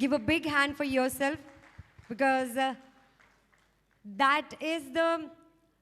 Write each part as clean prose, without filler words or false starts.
Give a big hand for yourself because that is the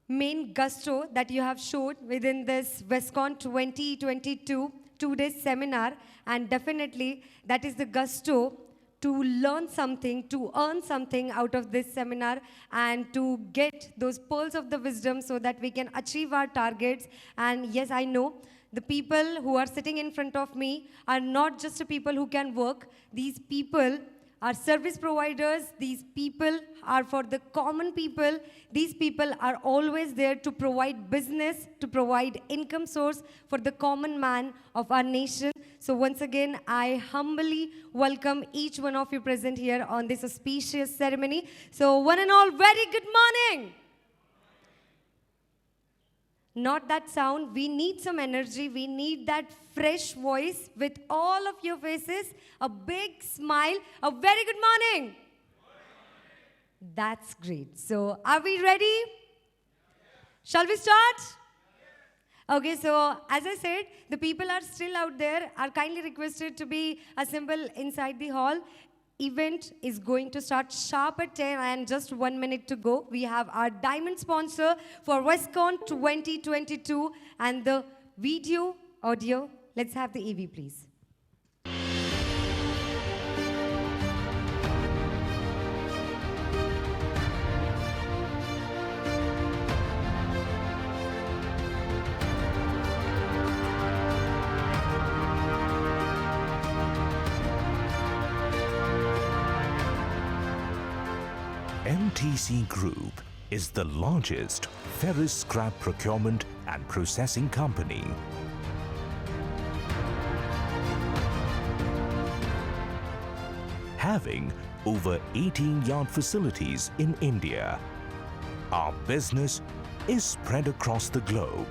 main gusto that you have showed within this Wescon 2022 two-day seminar, and definitely that is the gusto to learn something, to earn something out of this seminar, and to get those pearls of the wisdom so that we can achieve our targets. And yes, I know the people who are sitting in front of me are not just the people who can work. These people are service providers. These people are for the common people. These people are always there to provide business, to provide income source for the common man of our nation. So once again, I humbly welcome each one of you present here on this auspicious ceremony. So one and all, very good morning. Not that sound, we need some energy, we need that fresh voice with all of your faces, a big smile, a very good morning. That's great. So are we ready? Shall we start? Okay, so as I said, the people are still out there, are kindly requested to be assembled inside the hall. Event is going to start sharp at 10 and just 1 minute to go. We have our diamond sponsor for Wescon 2022 and the video, audio. Let's have the AV, please. MTC Group is the largest ferrous scrap procurement and processing company. Having over 18 yard facilities in India, our business is spread across the globe.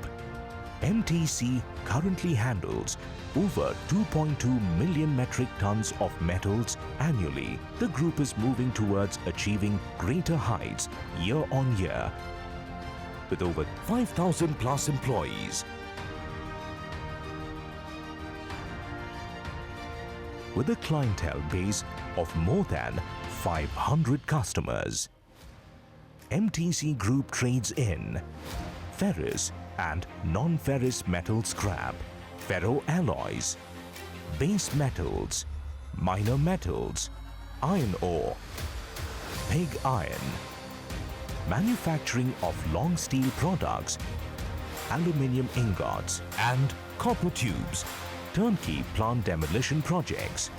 MTC currently handles over 2.2 million metric tons of metals annually. The group is moving towards achieving greater heights year on year with over 5,000 plus employees. With a clientele base of more than 500 customers. MTC Group trades in ferrous and non-ferrous metal scrap, ferroalloys, base metals, minor metals, iron ore, pig iron, manufacturing of long steel products, aluminium ingots and copper tubes, turnkey plant demolition projects.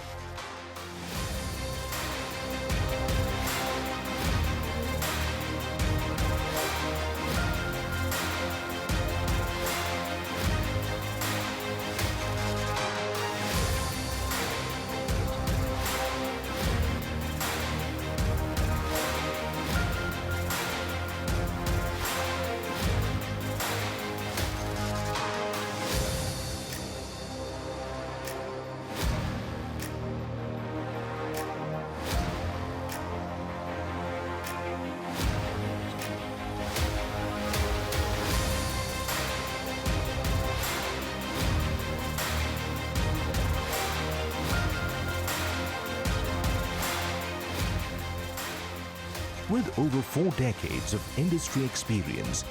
With over 4 decades of industry experience,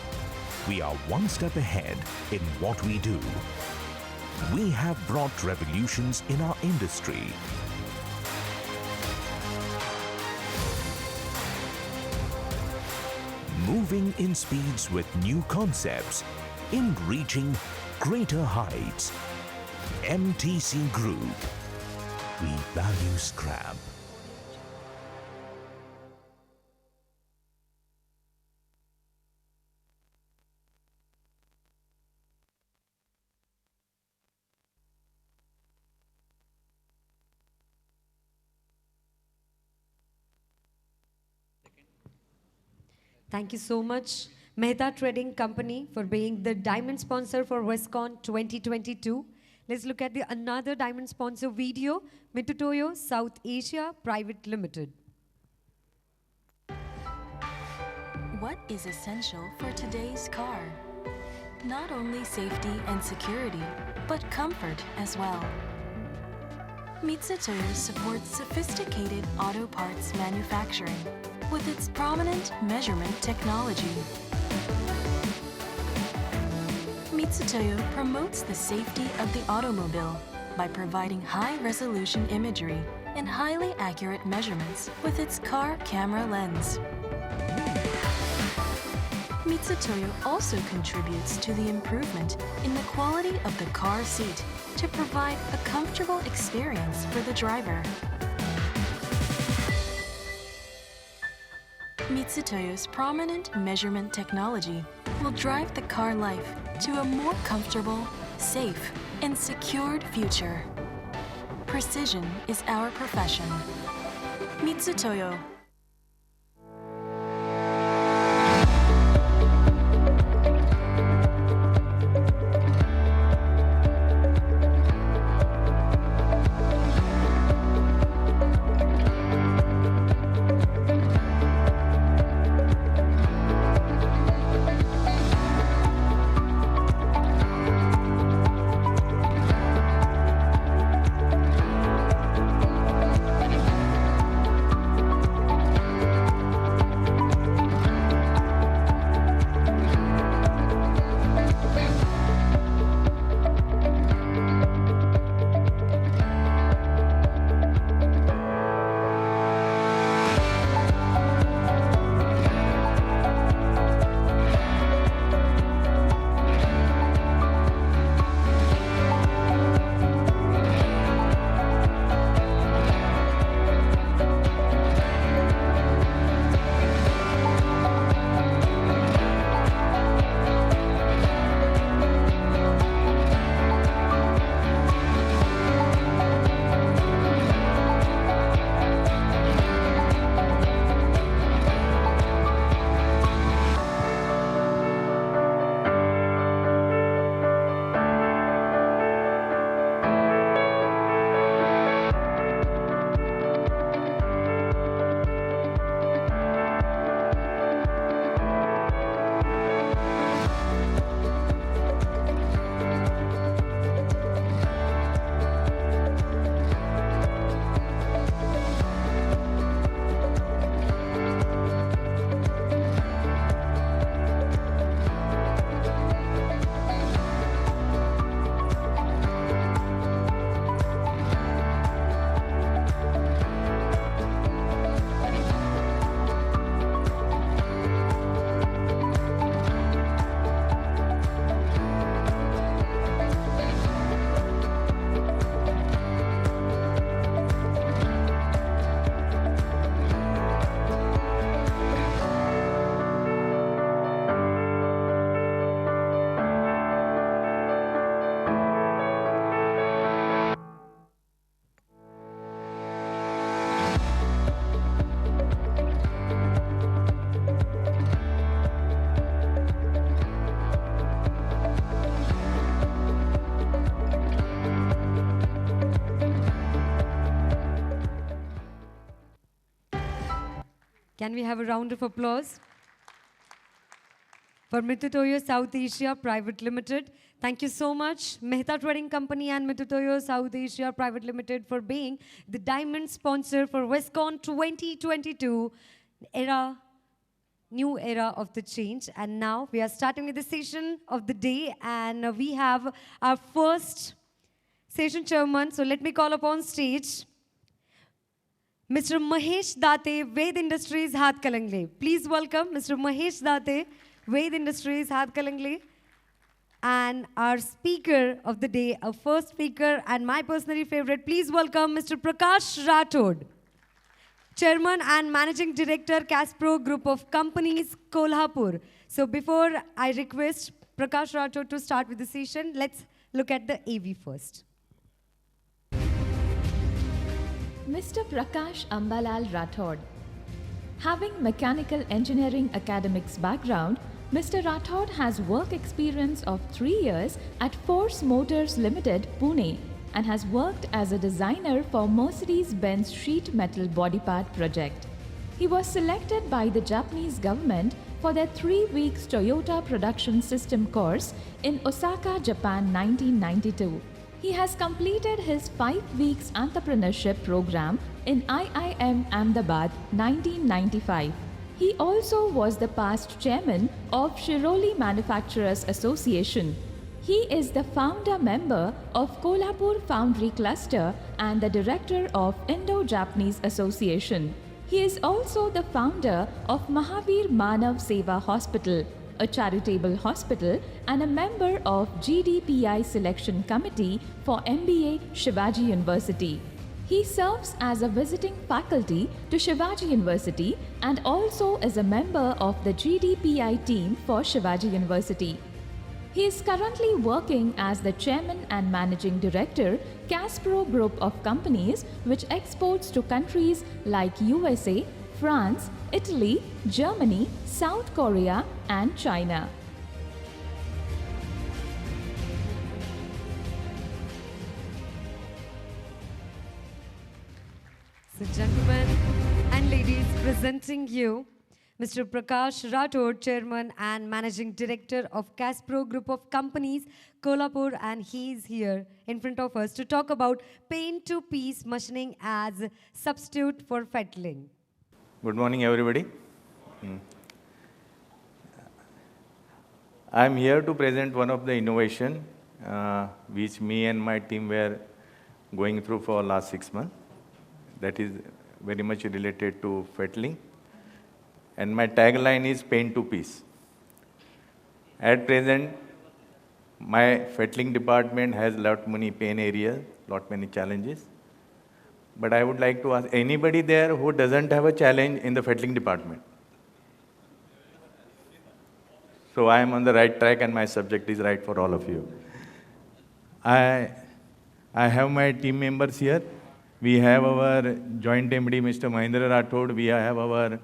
we are one step ahead in what we do. We have brought revolutions in our industry. Moving in speeds with new concepts, in reaching greater heights. MTC Group. We value scrap. Thank you so much, Mehta Trading Company, for being the diamond sponsor for Wescon 2022. Let's look at another diamond sponsor video, Mitutoyo South Asia Private Limited. What is essential for today's car? Not only safety and security, but comfort as well. Mitsutoyo supports sophisticated auto parts manufacturing with its prominent measurement technology. Mitsutoyo promotes the safety of the automobile by providing high-resolution imagery and highly accurate measurements with its car camera lens. Mitsutoyo also contributes to the improvement in the quality of the car seat to provide a comfortable experience for the driver. Mitsutoyo's prominent measurement technology will drive the car life to a more comfortable, safe, and secured future. Precision is our profession. Mitsutoyo. Can we have a round of applause for Mitsutoyo South Asia Private Limited? Thank you so much, Mehta Trading Company and Mitsutoyo South Asia Private Limited, for being the diamond sponsor for Wescon 2022 new era of the change. And now we are starting with the session of the day, and we have our first session chairman. So let me call upon stage Mr. Mahesh Date, Ved Industries, Hath Kalangle. Please welcome Mr. Mahesh Date, Ved Industries, Hath Kalangle. And our speaker of the day, our first speaker and my personally favorite, please welcome Mr. Prakash Rathod, Chairman and Managing Director, Caspro Group of Companies, Kolhapur. So before I request Prakash Rathod to start with the session, let's look at the AV first. Mr. Prakash Ambalal Rathod. Having mechanical engineering academics background, Mr. Rathod has work experience of 3 years at Force Motors Limited, Pune, and has worked as a designer for Mercedes-Benz sheet metal body part project. He was selected by the Japanese government for their 3 weeks Toyota production system course in Osaka, Japan 1992. He has completed his 5 weeks entrepreneurship program in IIM Ahmedabad 1995. He also was the past chairman of Shiroli Manufacturers Association. He is the founder member of Kolhapur Foundry Cluster and the director of Indo-Japanese Association. He is also the founder of Mahavir Manav Seva Hospital, a charitable hospital, and a member of GDPI Selection Committee for MBA Shivaji University. He serves as a visiting faculty to Shivaji University and also is a member of the GDPI team for Shivaji University. He is currently working as the chairman and managing director, Caspro Group of Companies, which exports to countries like USA, France, Italy, Germany, South Korea, and China. So, gentlemen and ladies, presenting you Mr. Prakash Rathod, Chairman and Managing Director of Caspro Group of Companies, Kolhapur, and he's here in front of us to talk about paint-to-piece machining as substitute for fettling. Good morning, everybody. I'm here to present one of the innovation which me and my team were going through for last 6 months. That is very much related to fettling. And my tagline is paint to piece. At present, my fettling department has lot many pain areas, lot many challenges. But I would like to ask anybody there who doesn't have a challenge in the fettling department. So I am on the right track and my subject is right for all of you. I have my team members here. We have our joint MD, Mr. Mahendra Rathod. We have our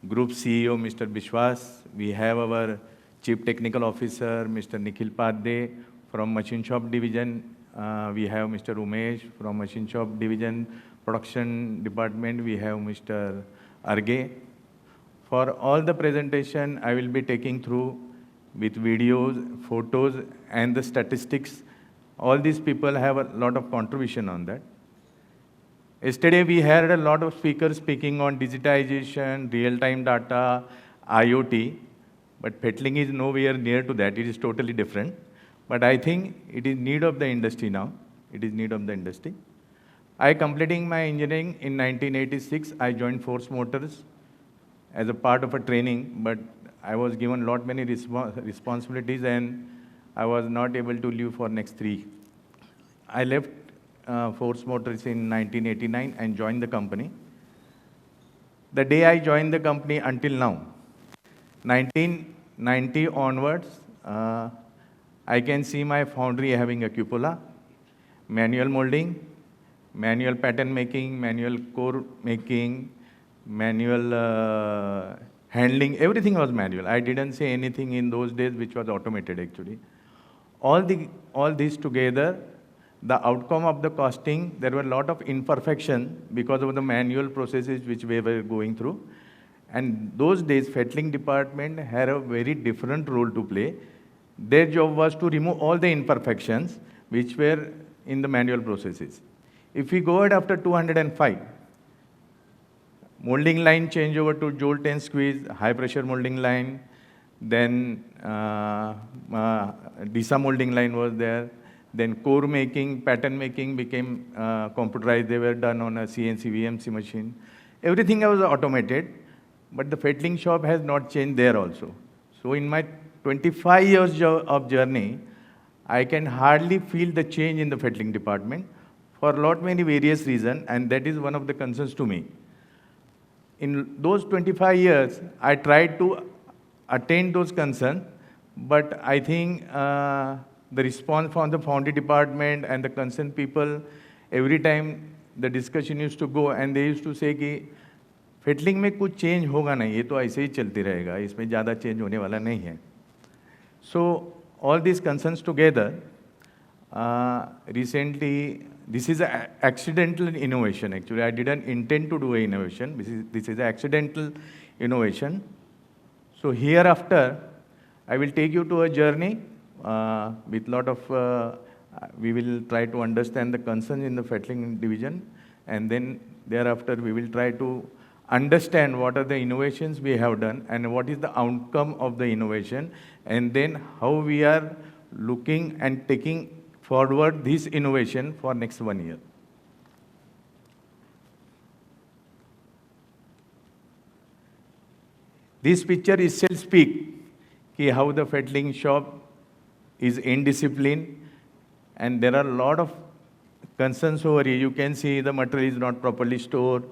Group CEO, Mr. Bishwas. We have our Chief Technical Officer, Mr. Nikhil Padde from Machine Shop Division. We have Mr. Umesh from Machine Shop Division. Production Department, we have Mr. Arge. For all the presentation, I will be taking through with videos, photos, and the statistics. All these people have a lot of contribution on that. Yesterday, we heard a lot of speakers speaking on digitization, real-time data, IoT, but fettling is nowhere near to that. It is totally different. But I think it is need of the industry now. It is need of the industry. I completing my engineering in 1986. I joined Force Motors as a part of a training, but I was given lot many responsibilities and I was not able to leave for next 3. I left Force Motors in 1989 and joined the company. The day I joined the company until now, 1990 onwards, I can see my foundry having a cupola, manual molding, manual pattern making, manual core making, manual handling, everything was manual. I didn't say anything in those days which was automated actually. All these together, the outcome of the costing, there were a lot of imperfection because of the manual processes which we were going through. And those days, fettling department had a very different role to play. Their job was to remove all the imperfections which were in the manual processes. If we go ahead after 205, molding line change over to jolt and squeeze, high pressure molding line, then DISA molding line was there. Then core making, pattern making became computerized. They were done on a CNC, VMC machine. Everything was automated, but the fettling shop has not changed there also. So in my 25 years of journey, I can hardly feel the change in the fettling department for a lot many various reasons, and that is one of the concerns to me. In those 25 years, I tried to attain those concerns, but I think the response from the foundry department and the concerned people, every time the discussion used to go and they used to say कि fettling में कुछ change होगा नहीं, ये तो ऐसे ही चलती रहेगा, इसमें ज़्यादा change होने वाला नहीं है. So all these concerns together, recently, this is an accidental innovation actually. I didn't intend to do an innovation. This is an accidental innovation. So hereafter, I will take you to a journey with lot of We will try to understand the concerns in the Fettling division, and then thereafter we will try to understand what are the innovations we have done and what is the outcome of the innovation, and then how we are looking and taking forward this innovation for next 1 year. This picture itself speaks how the Fettling shop is indisciplined, and there are a lot of concerns over here. You can see the material is not properly stored.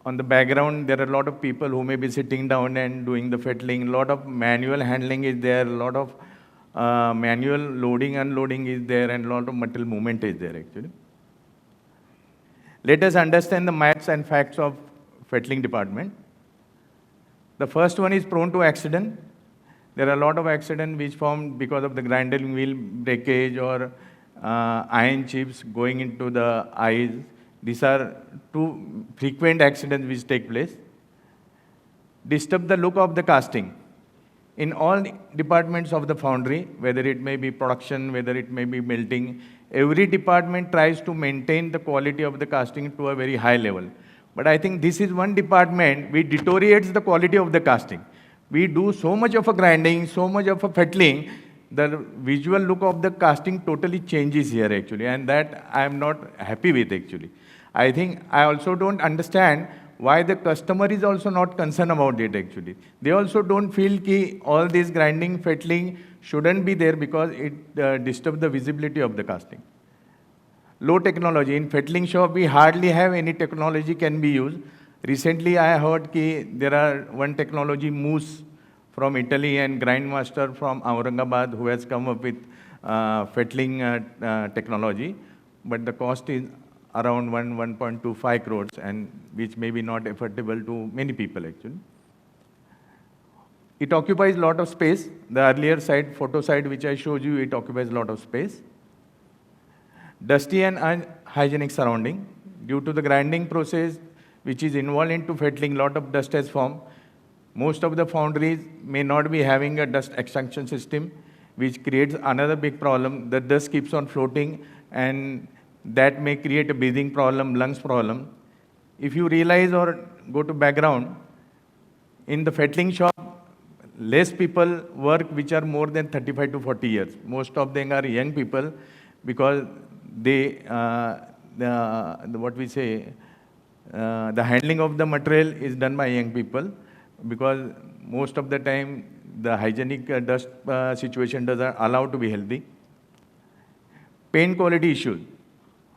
On the background, there are a lot of people who may be sitting down and doing the Fettling. A lot of manual handling is there. A lot of manual loading, unloading is there, and a lot of material movement is there actually. Let us understand the myths and facts of Fettling department. The first one is prone to accident. There are a lot of accidents which form because of the grinding wheel breakage or iron chips going into the eyes. These are two frequent accidents which take place. Disturb the look of the casting. In all departments of the foundry, whether it may be production, whether it may be melting, every department tries to maintain the quality of the casting to a very high level. But I think this is one department which deteriorates the quality of the casting. We do so much of a grinding, so much of a fettling, the visual look of the casting totally changes here actually, and that I am not happy with actually. I think I also don't understand why the customer is also not concerned about it actually. They also don't feel that all this grinding, fettling shouldn't be there because it disturbs the visibility of the casting. Low technology. In fettling shop, we hardly have any technology can be used. Recently, I heard that there are one technology, Moose from Italy and Grindmaster from Aurangabad who has come up with fettling technology, but the cost is around 1.25 crores, and which may be not affordable to many people actually. It occupies a lot of space. The earlier side, photo side which I showed you, it occupies a lot of space. Dusty and unhygienic surrounding. Due to the grinding process which is involved into fettling, lot of dust has formed. Most of the foundries may not be having a dust extraction system, which creates another big problem. The dust keeps on floating, and that may create a breathing problem, lungs problem. If you realize or go to background, in the fettling shop, less people work which are more than 35 to 40 years. Most of them are young people because they, what we say, the handling of the material is done by young people, because most of the time the hygienic dust situation doesn't allow to be healthy. Paint quality issues.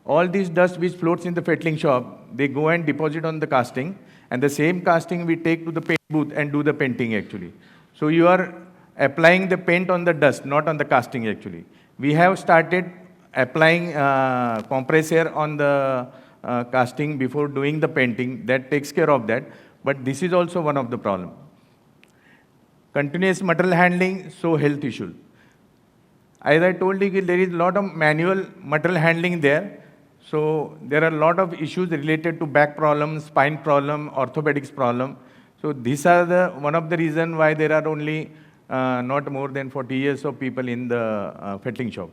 All these dust which floats in the fettling shop, they go and deposit on the casting, and the same casting we take to the paint booth and do the painting actually. So you are applying the paint on the dust, not on the casting actually. We have started applying compressor on the casting before doing the painting. That takes care of that, but this is also one of the problems. Continuous material handling, so health issues. As I told you, there is a lot of manual material handling there. So there are a lot of issues related to back problems, spine problem, orthopedics problem. So these are one of the reasons why there are only not more than 40 years of people in the fettling shop.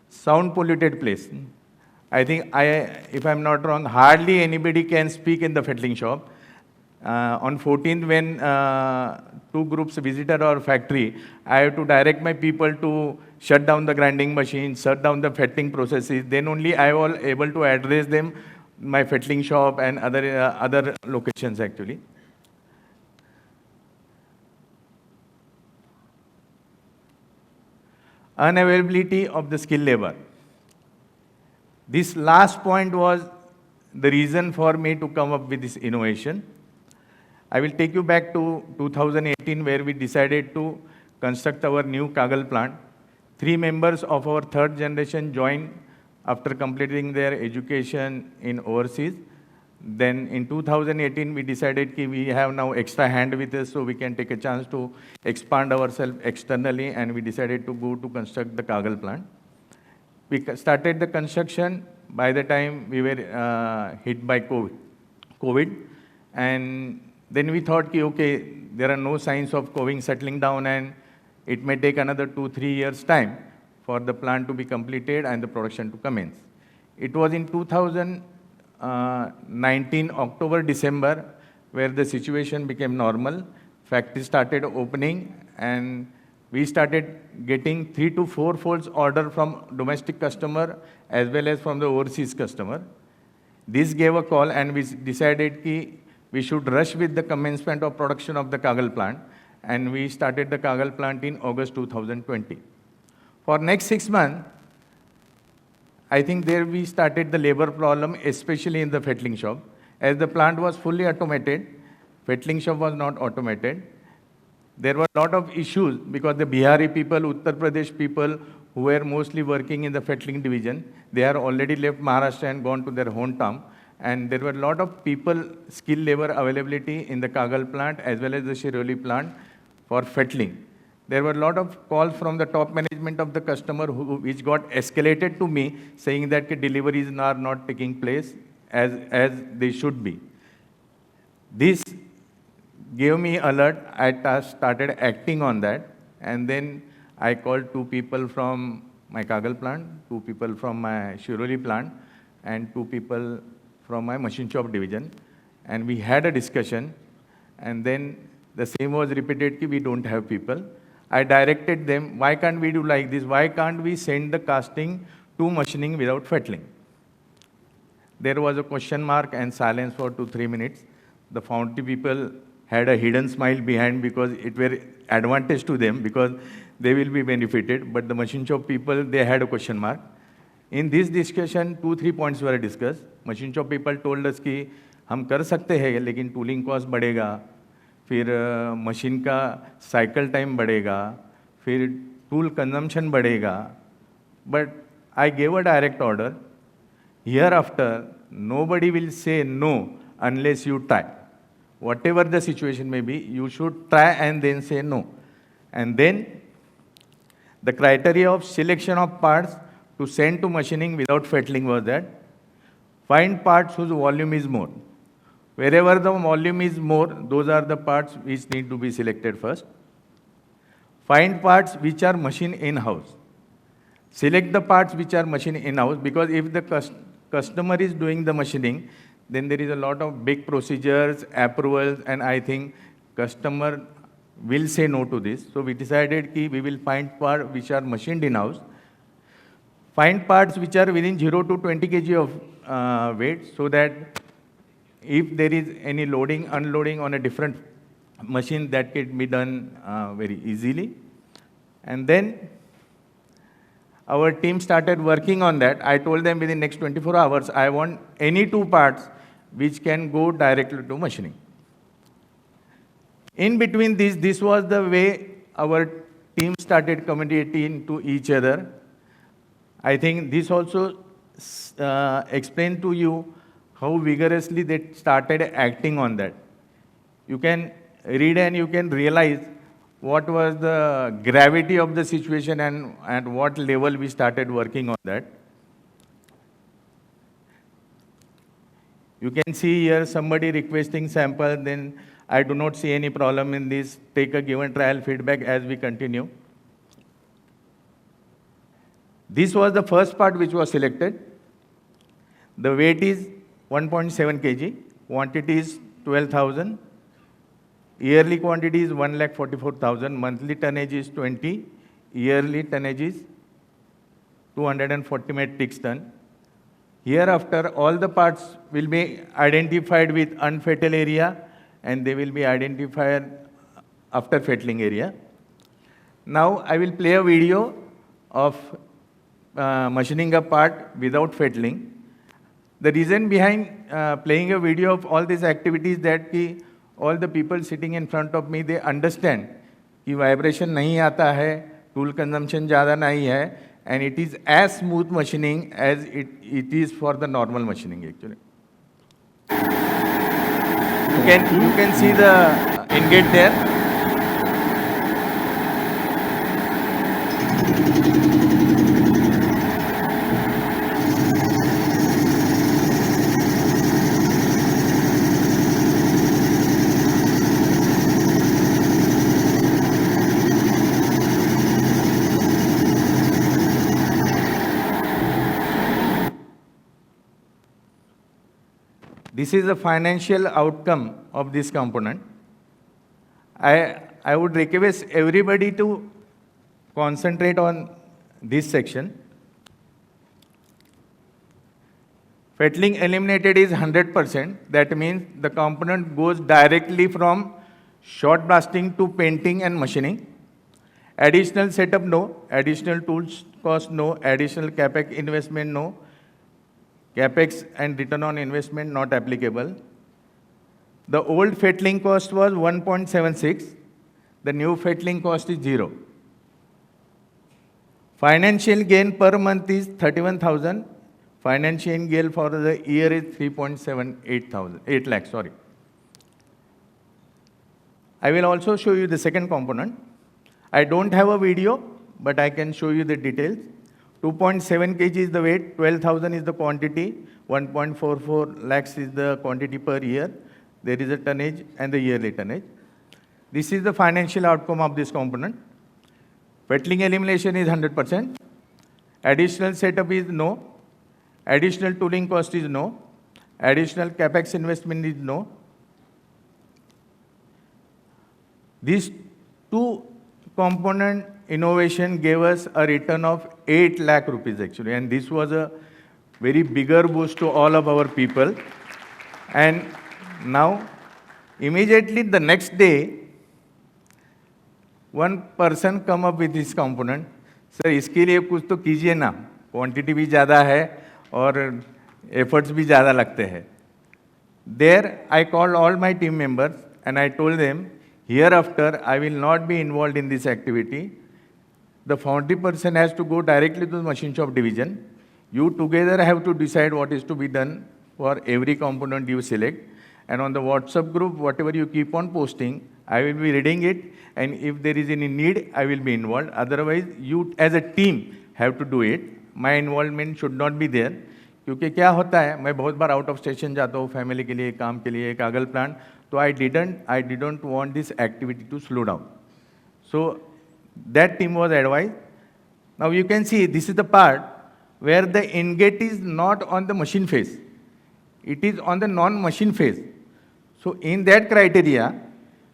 Sound polluted place. I think, if I'm not wrong, hardly anybody can speak in the fettling shop. On 14th, when 2 groups visited our factory, I have to direct my people to shut down the grinding machine, shut down the fettling processes. Then only I was able to address them, my fettling shop and other locations actually. Unavailability of the skilled labor. This last point was the reason for me to come up with this innovation. I will take you back to 2018, where we decided to construct our new Kagal plant. 3 members of our 3rd generation joined after completing their education in overseas. Then in 2018, we decided that we have now extra hand with us, so we can take a chance to expand ourselves externally, and we decided to go to construct the Kagal plant. We started the construction. By the time we were hit by COVID, and then we thought, okay, there are no signs of COVID settling down, and it may take another 2-3 years time for the plant to be completed and the production to commence. It was in 2019, October, December, where the situation became normal. Factory started opening, and we started getting 3 to 4 folds order from domestic customer as well as from the overseas customer. This gave a call, and we decided ki we should rush with the commencement of production of the Kagal plant, and we started the Kagal plant in August 2020. For next 6 months, I think there we started the labor problem, especially in the fettling shop. As the plant was fully automated, fettling shop was not automated. There were a lot of issues because the Bihari people, Uttar Pradesh people who were mostly working in the fettling division, they are already left Maharashtra and gone to their hometown. And there were a lot of people, skilled labor availability in the Kagal plant as well as the Shiroli plant for fettling. There were a lot of calls from the top management of the customer which got escalated to me saying that deliveries are not taking place as they should be. This gave me alert. I started acting on that, and then I called 2 people from my Kagal plant, 2 people from my Shiroli plant, and 2 people from my machine shop division, and we had a discussion, and then the same was repeated, we don't have people. I directed them, why can't we do like this? Why can't we send the casting to machining without fettling? There was a question mark and silence for 2-3 minutes. The foundry people had a hidden smile behind because it were advantage to them because they will be benefited. But the machine shop people, they had a question mark. In this discussion, 2-3 points were discussed. Machine shop people told us कि हम कर सकते हैं लेकिन tooling cost बढ़ेगा, फिर machine का cycle time बढ़ेगा, फिर टूल कंजम्पशन बढ़ेगा. But I gave a direct order. Hereafter, nobody will say no unless you try. Whatever the situation may be, you should try and then say no. And then the criteria of selection of parts to send to machining without fettling was that find parts whose volume is more. Wherever the volume is more, those are the parts which need to be selected first. Find parts which are machined in-house. Select the parts which are machined in-house because if the customer is doing the machining, then there is a lot of big procedures, approvals, and I think customer will say no to this. So we decided that we will find parts which are machined in-house. Find parts which are within 0 to 20 kg of weight so that if there is any loading, unloading on a different machine, that can be done very easily. And then our team started working on that. I told them within next 24 hours, I want any 2 parts which can go directly to machining. In between this was the way our team started communicating to each other. I think this also explained to you how vigorously they started acting on that. You can read and you can realize what was the gravity of the situation and at what level we started working on that. You can see here somebody requesting sample, then I do not see any problem in this. Take a given trial feedback as we continue. This was the first part which was selected. The weight is 1.7 kg, quantity is 12,000, yearly quantity is 1,44,000, monthly tonnage is 20, yearly tonnage is 240 metric ton. Hereafter, all the parts will be identified with unfettled area and they will be identified after fettling area. Now, I will play a video of machining a part without fettling. The reason behind playing a video of all these activities that all the people sitting in front of me, they understand कि vibration नहीं आता है, tool consumption ज़्यादा नहीं है, and it is as smooth machining as it is for the normal machining actually. You can see the ingot there. This is the financial outcome of this component. I would request everybody to concentrate on this section. Fettling eliminated is 100%. That means the component goes directly from short blasting to painting and machining. Additional setup, no. Additional tools cost, no. Additional capex investment, no. Capex and return on investment not applicable. The old fettling cost was 1.76. The new fettling cost is 0. Financial gain per month is 31,000. Financial gain for the year is 8 lakhs. Sorry. I will also show you the second component. I don't have a video, but I can show you the details. 2.7 kg is the weight, 12,000 is the quantity, 1.44 lakhs is the quantity per year. There is a tonnage and the yearly tonnage. This is the financial outcome of this component. Fettling elimination is 100%. Additional setup is no. Additional tooling cost is no. Additional capex investment is no. These two component innovation gave us a return of 8 lakh rupees actually, and this was a very bigger boost to all of our people. And now, immediately the next day, one person come up with this component. Sir, इसके लिए कुछ तो कीजिए ना, quantity भी ज़्यादा है और efforts भी ज़्यादा लगते हैं. There, I called all my team members and I told them, hereafter, I will not be involved in this activity. The foundry person has to go directly to the machine shop division. You together have to decide what is to be done for every component you select. And on the WhatsApp group, whatever you keep on posting, I will be reading it. And if there is any need, I will be involved. Otherwise, you as a team have to do it. My involvement should not be there. क्योंकि क्या होता है, मैं बहुत बार out of station जाता हूँ family के लिए, काम के लिए, कागल प्लांट, तो I didn't want this activity to slow down. So that team was advised. Now you can see this is the part where the ingate is not on the machine phase. It is on the non-machine phase. So in that criteria,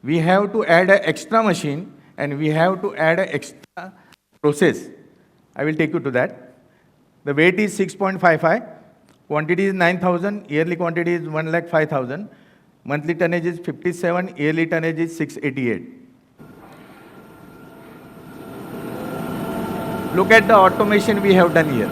we have to add an extra machine and we have to add an extra process. I will take you to that. The weight is 6.55. Quantity is 9,000. Yearly quantity is 1,05,000. Monthly tonnage is 57. Yearly tonnage is 688. Look at the automation we have done here.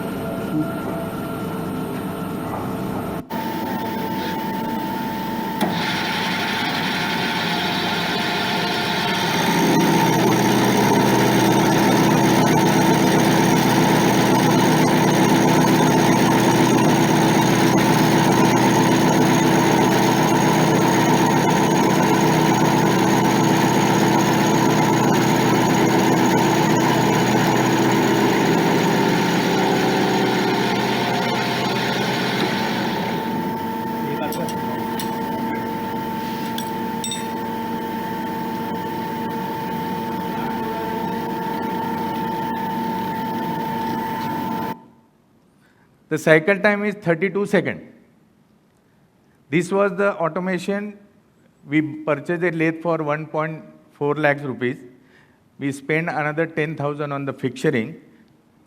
The cycle time is 32 seconds. This was the automation. We purchased a lathe for 1.4 lakhs rupees. We spent another 10,000 on the fixturing.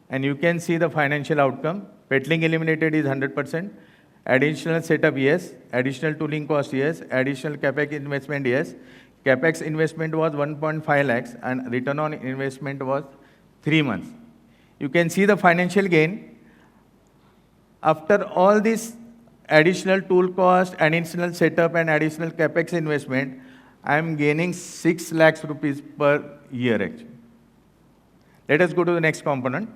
And you can see the financial outcome. Fettling eliminated is 100%. Additional setup, yes. Additional tooling cost, yes. Additional capex investment, yes. Capex investment was 1.5 lakhs and return on investment was 3 months. You can see the financial gain. After all this additional tool cost, additional setup and additional capex investment, I am gaining 6 lakhs rupees per year actually. Let us go to the next component.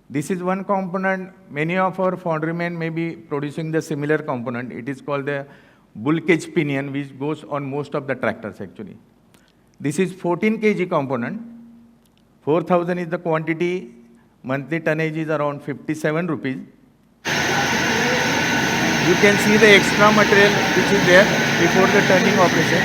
This is one component. Many of our foundrymen may be producing the similar component. It is called the bull cage pinion, which goes on most of the tractors actually. This is 14 kg component. 4,000 is the quantity. Monthly tonnage is around 57 rupees. You can see the extra material which is there before the turning operation.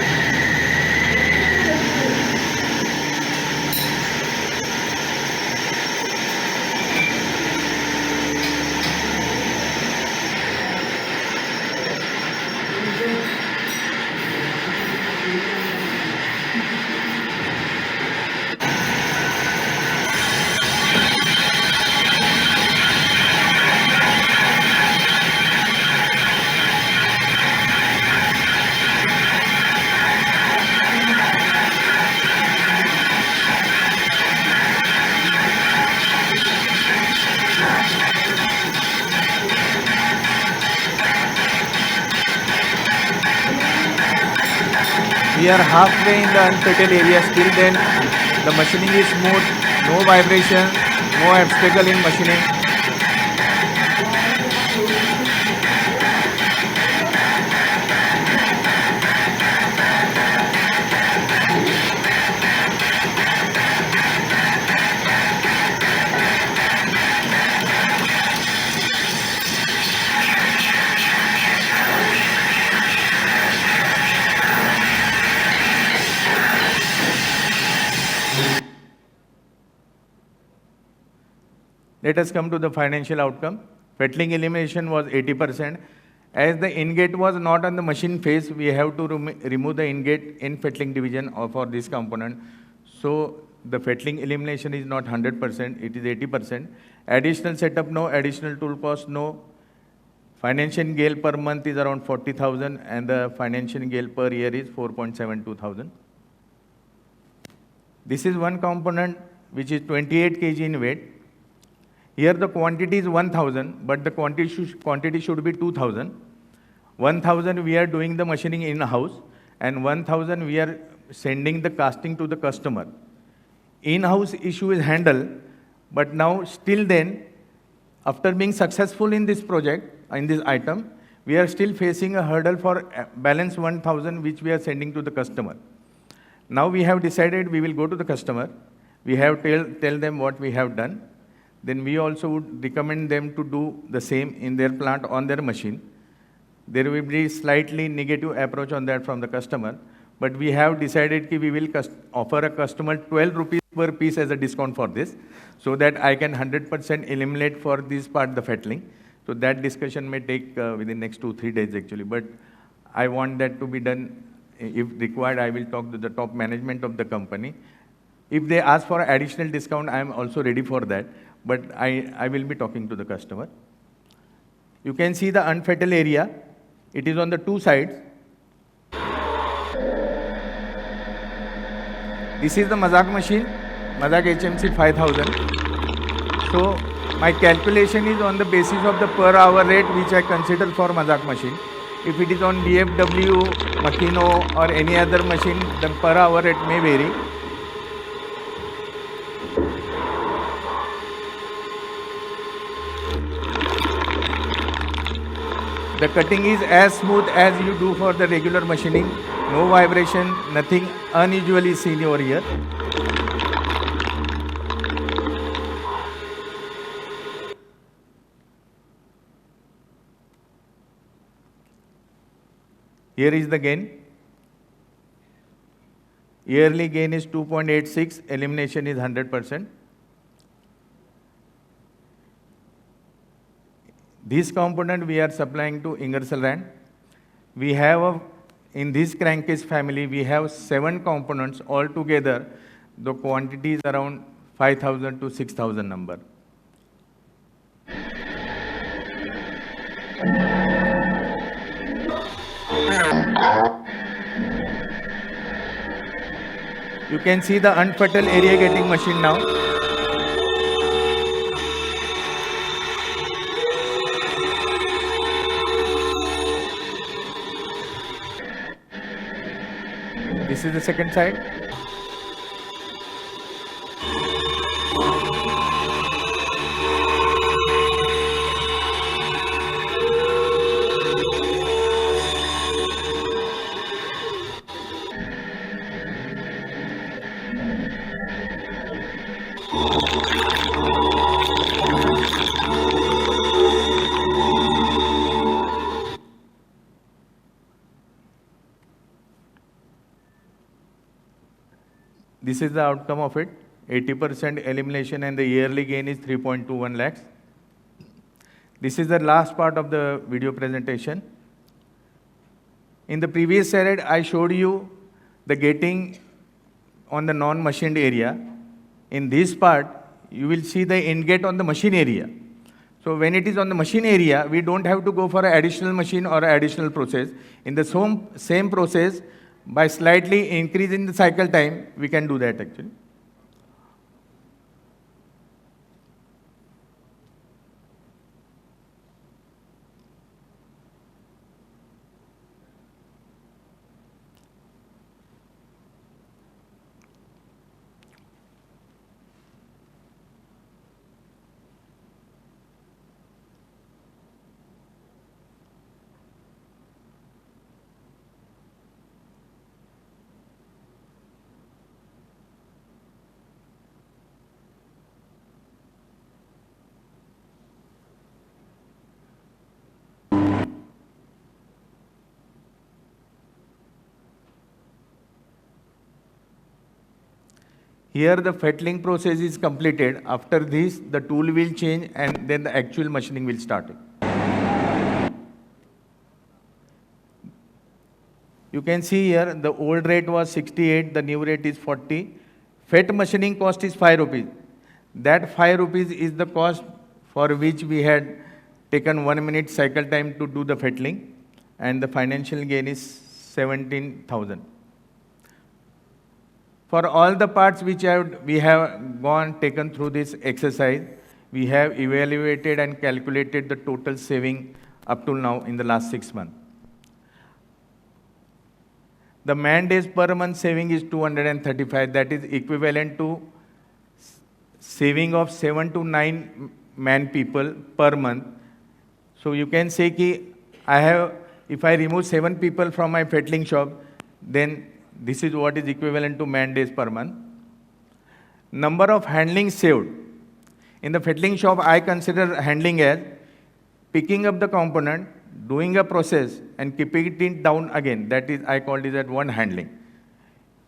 We are halfway in the unfettered area. Still then, the machining is smooth, no vibration, no obstacle in machining. Let us come to the financial outcome. Fettling elimination was 80%. As the ingate was not on the machine face, we have to remove the ingate in fettling division for this component. So the fettling elimination is not 100%, it is 80%. Additional setup, no. Additional tool cost, no. Financial gain per month is around 40,000 and the financial gain per year is 4.72 thousand. This is one component which is 28 kg in weight. Here the quantity is 1,000, but the quantity should be 2,000. 1,000 we are doing the machining in-house, and 1,000 we are sending the casting to the customer. In-house issue is handled, but now still then, after being successful in this project, in this item, we are still facing a hurdle for balance 1,000 which we are sending to the customer. Now we have decided we will go to the customer. We have tell them what we have done. Then we also would recommend them to do the same in their plant on their machine. There will be slightly negative approach on that from the customer, but we have decided that we will offer a customer 12 rupees per piece as a discount for this, so that I can 100% eliminate for this part the fettling. So that discussion may take within next 2-3 days actually, but I want that to be done. If required, I will talk to the top management of the company. If they ask for additional discount, I am also ready for that. But I will be talking to the customer. You can see the unfettered area. It is on the two sides. This is the Mazak machine, Mazak HMC 5000. So my calculation is on the basis of the per hour rate which I consider for Mazak machine. If it is on DFW, Makino or any other machine, the per hour rate may vary. The cutting is as smooth as you do for the regular machining. No vibration, nothing unusually seen over here. Here is the gain. Yearly gain is 2.86, elimination is 100%. This component we are supplying to Ingersoll-Rand. We have, in this crankcase family, we have 7 components altogether. The quantity is around 5,000 to 6,000 number. You can see the unfettered area getting machined now. This is the second side. This is the outcome of it. 80% elimination and the yearly gain is 3.21 lakhs. This is the last part of the video presentation. In the previous slide, I showed you the gating on the non-machined area. In this part, you will see the ingate on the machine area. So when it is on the machine area, we don't have to go for an additional machine or an additional process. In the same process, by slightly increasing the cycle time, we can do that actually. Here the fettling process is completed. After this, the tool will change and then the actual machining will start. You can see here the old rate was 68, the new rate is 40. Fett machining cost is 5 rupees. That 5 rupees is the cost for which we had taken 1 minute cycle time to do the fettling, and the financial gain is 17,000. For all the parts which we have taken through this exercise, we have evaluated and calculated the total saving up to now in the last 6 months. The man days per month saving is 235. That is equivalent to saving of 7 to 9 man people per month. So you can say ki if I remove 7 people from my fettling shop, then this is what is equivalent to man days per month. Number of handling saved. In the fettling shop, I consider handling as picking up the component, doing a process, and keeping it down again. That is, I call it as one handling.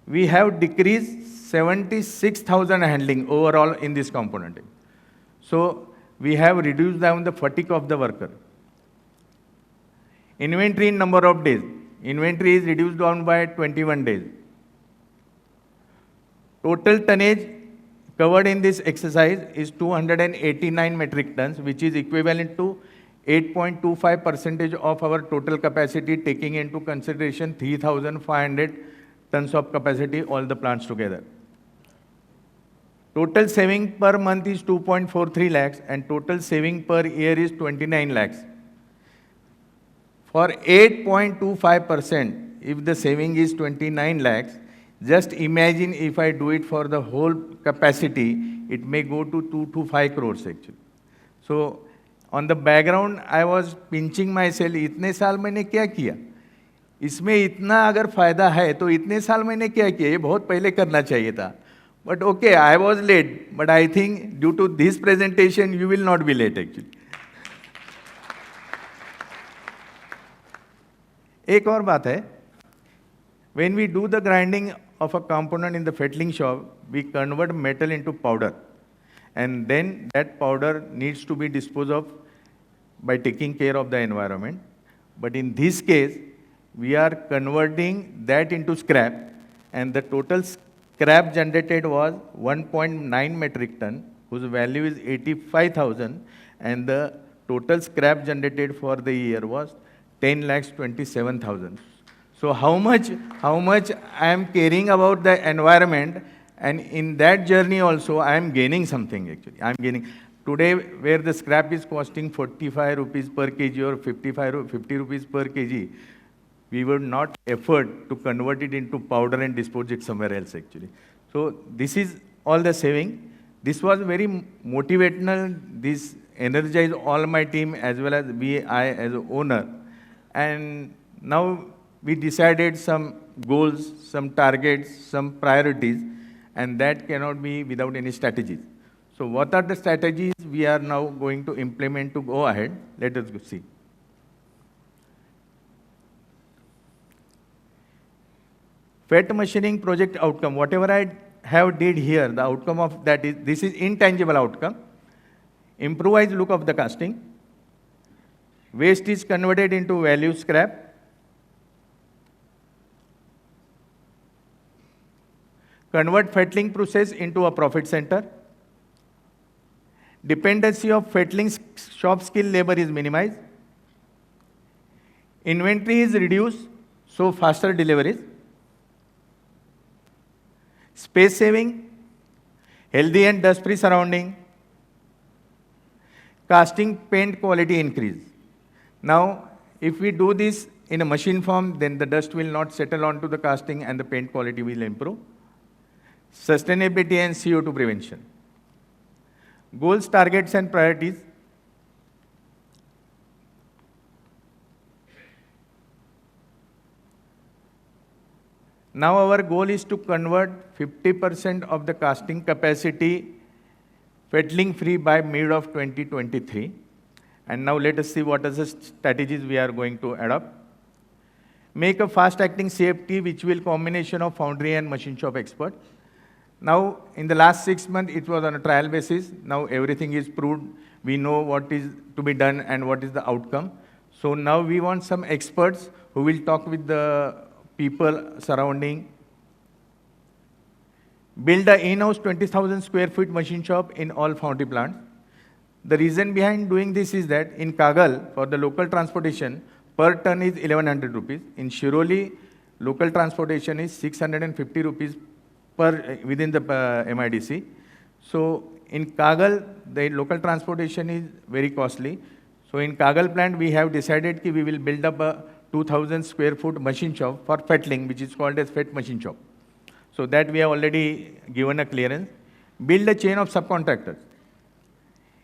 We have decreased 76,000 handling overall in this component. So we have reduced down the fatigue of the worker. Inventory in number of days. Inventory is reduced down by 21 days. Total tonnage covered in this exercise is 289 metric tons, which is equivalent to 8.25% of our total capacity, taking into consideration 3,500 tons of capacity, all the plants together. Total saving per month is 2.43 lakhs and total saving per year is 29 lakhs. For 8.25%, if the saving is 29 lakhs, just imagine if I do it for the whole capacity, it may go to 2 to 5 crores actually. So on the background, I was pinching myself, इतने साल मैंने क्या किया? इसमें इतना अगर फायदा है तो इतने साल मैंने क्या किया? ये बहुत पहले करना चाहिए था. But okay, I was late. But I think due to this presentation, you will not be late actually. एक और बात है, when we do the grinding of a component in the fettling shop, we convert metal into powder. And then that powder needs to be disposed of by taking care of the environment. But in this case, we are converting that into scrap, and the total scrap generated was 1.9 metric ton, whose value is 85,000, and the total scrap generated for the year was 10,27,000. So how much I am caring about the environment, and in that journey also I am gaining something actually. I am gaining. Today, where the scrap is costing 45 rupees per kg or 50 rupees per kg, we would not effort to convert it into powder and dispose it somewhere else actually. So this is all the saving. This was very motivational. This energized all my team as well as I as an owner. And now we decided some goals, some targets, some priorities, and that cannot be without any strategies. So what are the strategies we are now going to implement to go ahead? Let us go see. Fett machining project outcome. Whatever I have did here, the outcome of that is, this is intangible outcome. Improvised look of the casting. Waste is converted into value scrap. Convert fettling process into a profit center. Dependency of fettling shop skill labor is minimized. Inventory is reduced, so faster deliveries. Space saving, healthy and dust-free surrounding. Casting paint quality increase. Now, if we do this in a machine form, then the dust will not settle onto the casting and the paint quality will improve. Sustainability and CO2 prevention. Goals, targets, and priorities. Now our goal is to convert 50% of the casting capacity fettling free by mid of 2023. And now let us see what are the strategies we are going to adopt. Make a fast-acting CFT, which will combination of foundry and machine shop expert. Now, in the last 6 months, it was on a trial basis. Now everything is proved. We know what is to be done and what is the outcome. So now we want some experts who will talk with the people surrounding. Build a in-house 20,000 square feet machine shop in all foundry plants. The reason behind doing this is that in Kagal, for the local transportation, per ton is 1100 rupees. In Shiroli, local transportation is 650 rupees per within the MIDC. So in Kagal, the local transportation is very costly. So in Kagal plant, we have decided that we will build up a 2,000 square foot machine shop for Fettling, which is called as Fett machine shop. So that we have already given a clearance. Build a chain of subcontractors.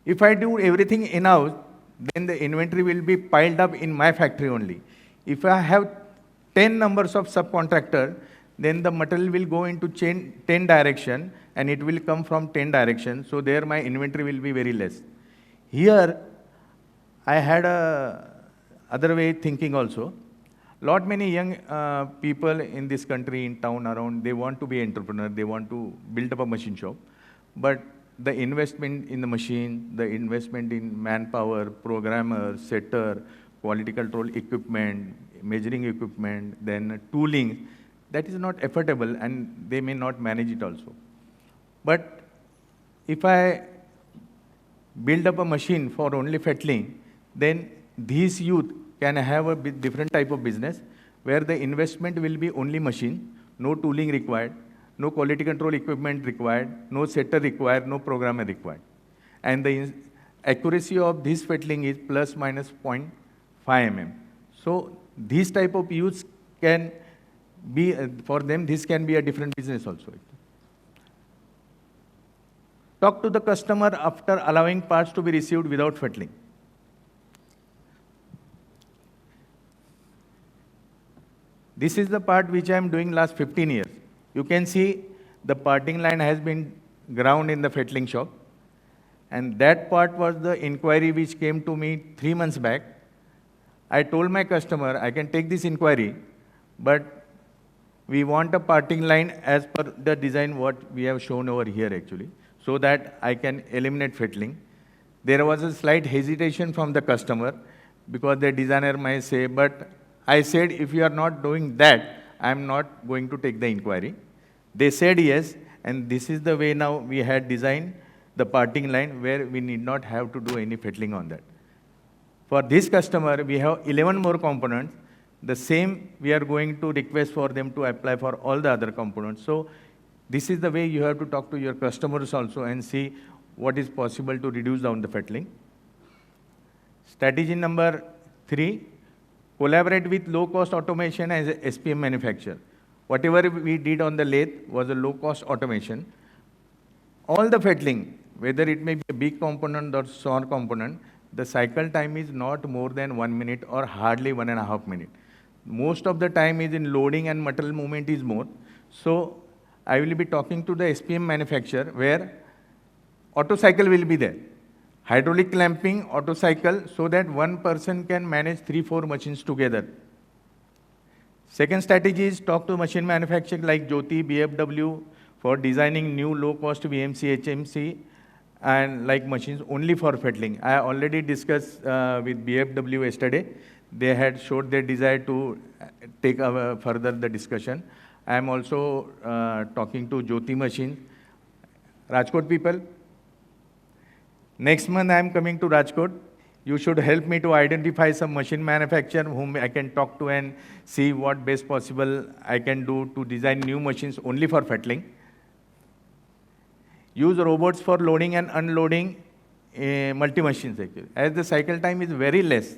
If I do everything in-house, then the inventory will be piled up in my factory only. If I have 10 numbers of subcontractors, then the material will go into chain 10 direction and it will come from 10 directions. So there my inventory will be very less. Here, I had a other way thinking also. Lot many young people in this country, in town around, they want to be entrepreneur, they want to build up a machine shop. But the investment in the machine, the investment in manpower, programmer, setter, quality control equipment, measuring equipment, then tooling, that is not affordable and they may not manage it also. But if I build up a machine for only fettling, then these youth can have a different type of business where the investment will be only machine, no tooling required, no quality control equipment required, no setter required, no programmer required. And the accuracy of this fettling is plus minus 0.5 mm. So these type of youths can be, for them, this can be a different business also. Talk to the customer after allowing parts to be received without fettling. This is the part which I am doing last 15 years. You can see the parting line has been ground in the fettling shop. And that part was the inquiry which came to me 3 months back. I told my customer, I can take this inquiry, but we want a parting line as per the design what we have shown over here actually, so that I can eliminate fettling. There was a slight hesitation from the customer because the designer might say, but I said, if you are not doing that, I am not going to take the inquiry. They said yes, and this is the way now we had designed the parting line where we need not have to do any fettling on that. For this customer, we have 11 more components. The same we are going to request for them to apply for all the other components. So this is the way you have to talk to your customers also and see what is possible to reduce down the fettling. Strategy number 3, collaborate with low-cost automation as a SPM manufacturer. Whatever we did on the lathe was a low-cost automation. All the fettling, whether it may be a big component or small component, the cycle time is not more than 1 minute or hardly 1.5 minutes. Most of the time is in loading and material movement is more. So I will be talking to the SPM manufacturer where auto cycle will be there. Hydraulic clamping, auto cycle, so that one person can manage 3-4 machines together. Second strategy is talk to machine manufacturer like Jyoti, BFW for designing new low-cost VMC, HMC, and like machines only for fettling. I already discussed with BFW yesterday. They had showed their desire to take further the discussion. I am also talking to Jyoti Machine. Rajkot people, next month I am coming to Rajkot. You should help me to identify some machine manufacturer whom I can talk to and see what best possible I can do to design new machines only for fettling. Use robots for loading and unloading multi-machines actually. As the cycle time is very less,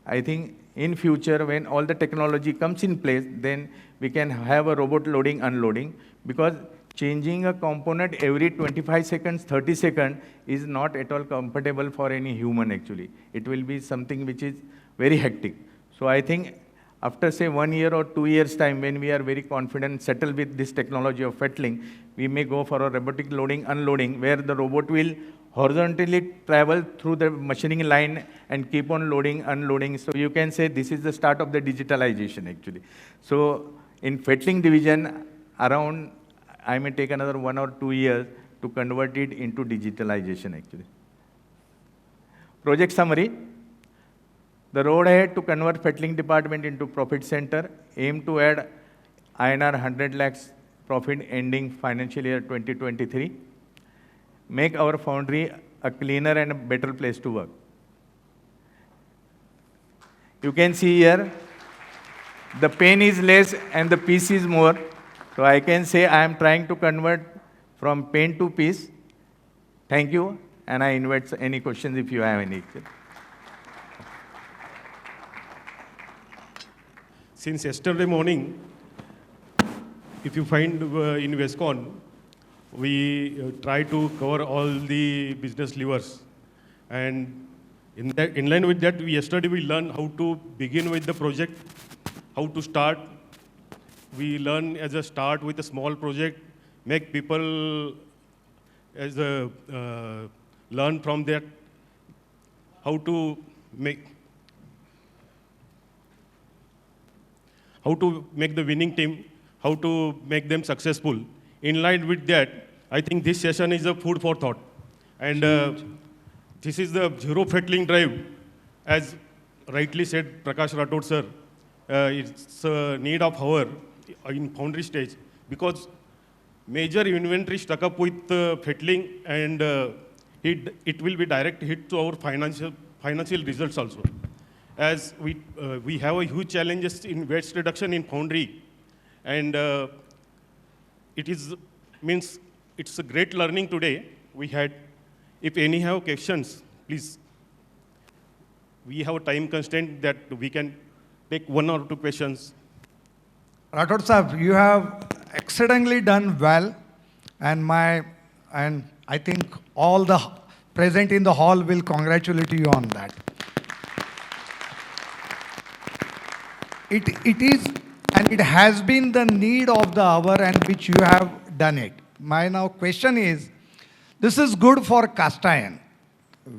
I think in future when all the technology comes in place, then we can have a robot loading, unloading, because changing a component every 25 seconds, 30 seconds is not at all comfortable for any human actually. It will be something which is very hectic. So I think after say 1 year or 2 years time, when we are very confident, settled with this technology of fettling, we may go for a robotic loading, unloading, where the robot will horizontally travel through the machining line and keep on loading, unloading. So you can say this is the start of the digitalization actually. So in fettling division, around I may take another 1 or 2 years to convert it into digitalization actually. Project summary. The road ahead to convert Fettling department into profit center, aim to add INR 100 lakhs profit ending financial year 2023. Make our foundry a cleaner and a better place to work. You can see here, the pain is less and the peace is more. So I can say I am trying to convert from pain to peace. Thank you, and I invite any questions if you have any. Since yesterday morning, if you find in Wescon, we try to cover all the business levers. And in line with that, yesterday we learned how to begin with the project, how to start. We learn as a start with a small project, make people as a, learn from that, how to make the winning team, how to make them successful. In line with that, I think this session is a food for thought. And this is the zero fettling drive, as rightly said Prakash Rathod sir. It's a need of hour in foundry stage because major inventory stuck up with fettling, and it will be direct hit to our financial results also. As we have a huge challenges in waste reduction in foundry, and it's a great learning today we had. If any have questions, please. We have a time constraint that we can take 1 or 2 questions. Rathod Sahab, you have exceedingly done well, and I think all the present in the hall will congratulate you on that. It is and it has been the need of the hour and which you have done it. My now question is, this is good for cast iron.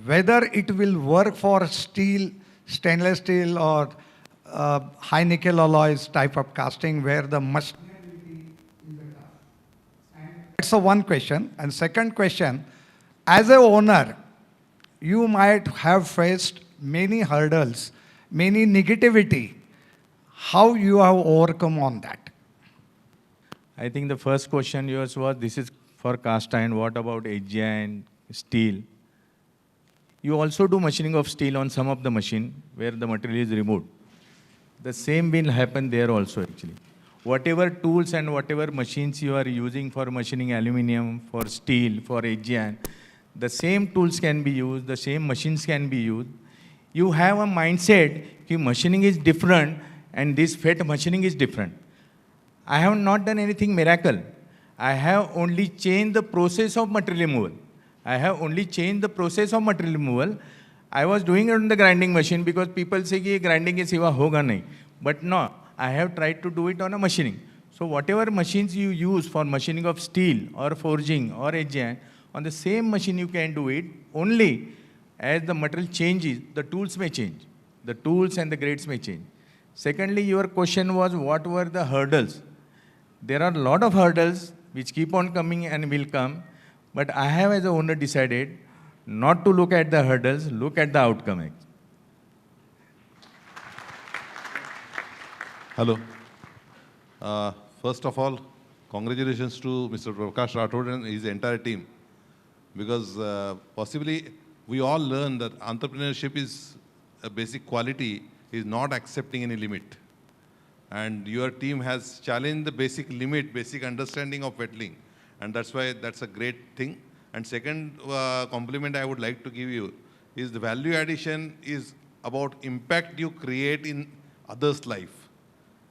Whether it will work for steel, stainless steel or high nickel alloys type of casting where the machinery is the cast. That's the one question. And second question, as a owner, you might have faced many hurdles, many negativity. How you have overcome on that? I think the first question yours was, this is for cast iron, what about HGI and steel? You also do machining of steel on some of the machine where the material is removed. The same will happen there also actually. Whatever tools and whatever machines you are using for machining aluminum, for steel, for HGI, the same tools can be used, the same machines can be used. You have a mindset that machining is different and this fat machining is different. I have not done anything miracle. I have only changed the process of material removal. I have only changed the process of material removal. I was doing it on the grinding machine because people say that grinding is siva hoga nahi. But no, I have tried to do it on a machining. So whatever machines you use for machining of steel or forging or HGI, on the same machine you can do it. Only as the material changes, the tools may change. The tools and the grades may change. Secondly, your question was, what were the hurdles? There are a lot of hurdles which keep on coming and will come, but I have as an owner decided not to look at the hurdles, look at the outcome. Hello. First of all, congratulations to Mr. Prakash Rathod and his entire team, because possibly we all learn that entrepreneurship is a basic quality, is not accepting any limit. And your team has challenged the basic limit, basic understanding of fettling. And that's why that's a great thing. And second compliment I would like to give you is the value addition is about impact you create in others' life.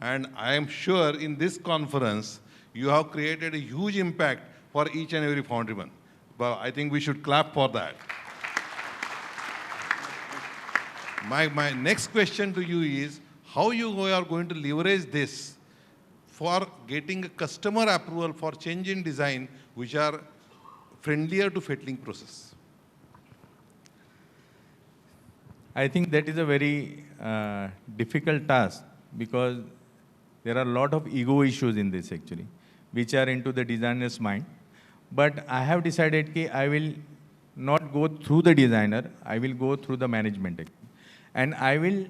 And I am sure in this conference, you have created a huge impact for each and every foundryman. But I think we should clap for that. My next question to you is, how you are going to leverage this for getting a customer approval for change in design which are friendlier to fettling process? I think that is a very difficult task because there are a lot of ego issues in this actually. which are into the designer's mind. But I have decided that I will not go through the designer, I will go through the management. And I will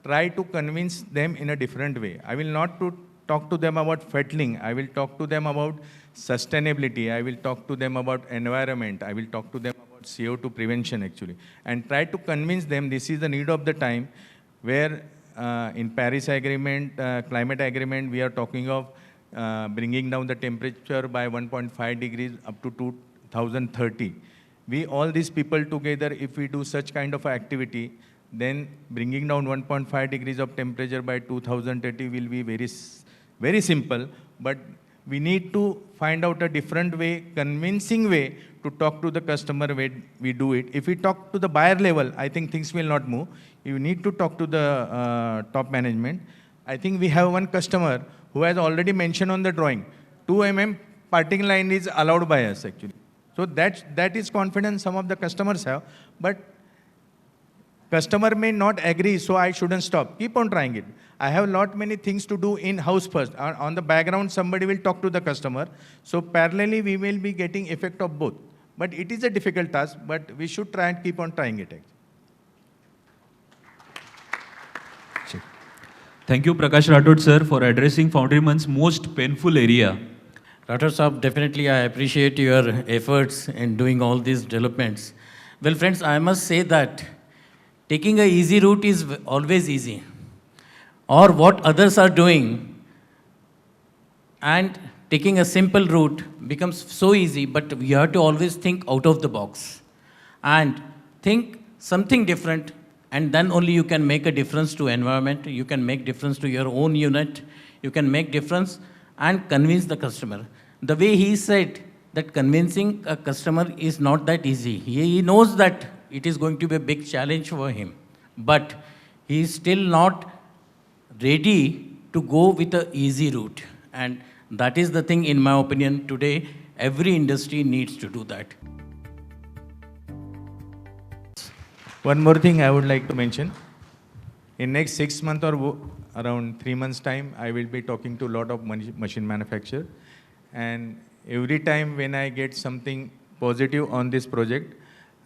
try to convince them in a different way. I will not talk to them about Fettling. I will talk to them about sustainability. I will talk to them about environment. I will talk to them about CO2 prevention actually. And try to convince them this is the need of the time where in Paris Agreement, climate agreement, we are talking of bringing down the temperature by 1.5 degrees up to 2030. We, all these people together, if we do such kind of activity, then bringing down 1.5 degrees of temperature by 2030 will be very simple. But we need to find out a different way, convincing way to talk to the customer when we do it. If we talk to the buyer level, I think things will not move. You need to talk to the top management. I think we have one customer who has already mentioned on the drawing, 2 mm parting line is allowed by us actually. So that is confidence some of the customers have, but customer may not agree, so I shouldn't stop. Keep on trying it. I have many things to do in-house first. On the background, somebody will talk to the customer. So parallelly, we will be getting effect of both. But it is a difficult task, but we should try and keep on trying it. Thank you, Prakash Rathod, sir, for addressing Foundryman's most painful area. Rathod Saab, definitely I appreciate your efforts in doing all these developments. Well, friends, I must say that taking an easy route is always easy. Or what others are doing, and taking a simple route becomes so easy, but we have to always think out of the box and think something different, and then only you can make a difference to environment, you can make difference to your own unit, you can make difference and convince the customer. The way he said that convincing a customer is not that easy. He knows that it is going to be a big challenge for him, but he is still not ready to go with an easy route. And that is the thing, in my opinion, today every industry needs to do that. One more thing I would like to mention. In next 6 months or around 3 months time, I will be talking to a lot of machine manufacturer. And every time when I get something positive on this project,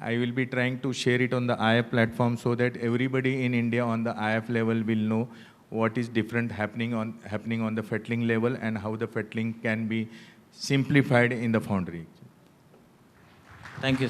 I will be trying to share it on the IF platform so that everybody in India on the IF level will know what is different happening on the Fettling level and how the Fettling can be simplified in the foundry. Thank you.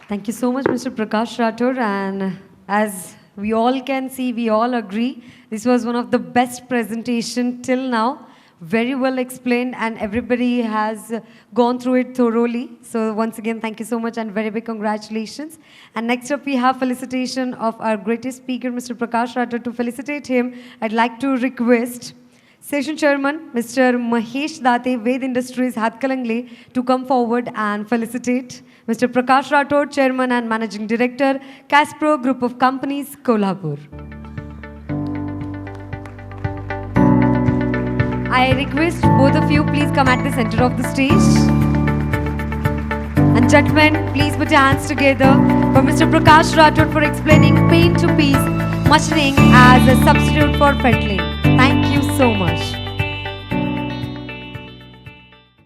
Thank you so much, Mr. Prakash Rathod. And as we all can see, we all agree, this was one of the best presentation till now. Very well explained, and everybody has gone through it thoroughly. So once again, thank you so much and very big congratulations. And next up, we have felicitation of our greatest speaker, Mr. Prakash Rathod. To felicitate him, I'd like to request Session Chairman, Mr. Mahesh Date, Ved Industries, Hatkalangle, to come forward and felicitate Mr. Prakash Rathod, Chairman and Managing Director, Caspro Group of Companies, Kolhapur. I request both of you, please come at the center of the stage. And gentlemen, please put your hands together for Mr. Prakash Rathod for explaining paint to piece machining as a substitute for Fettling. Thank you so much.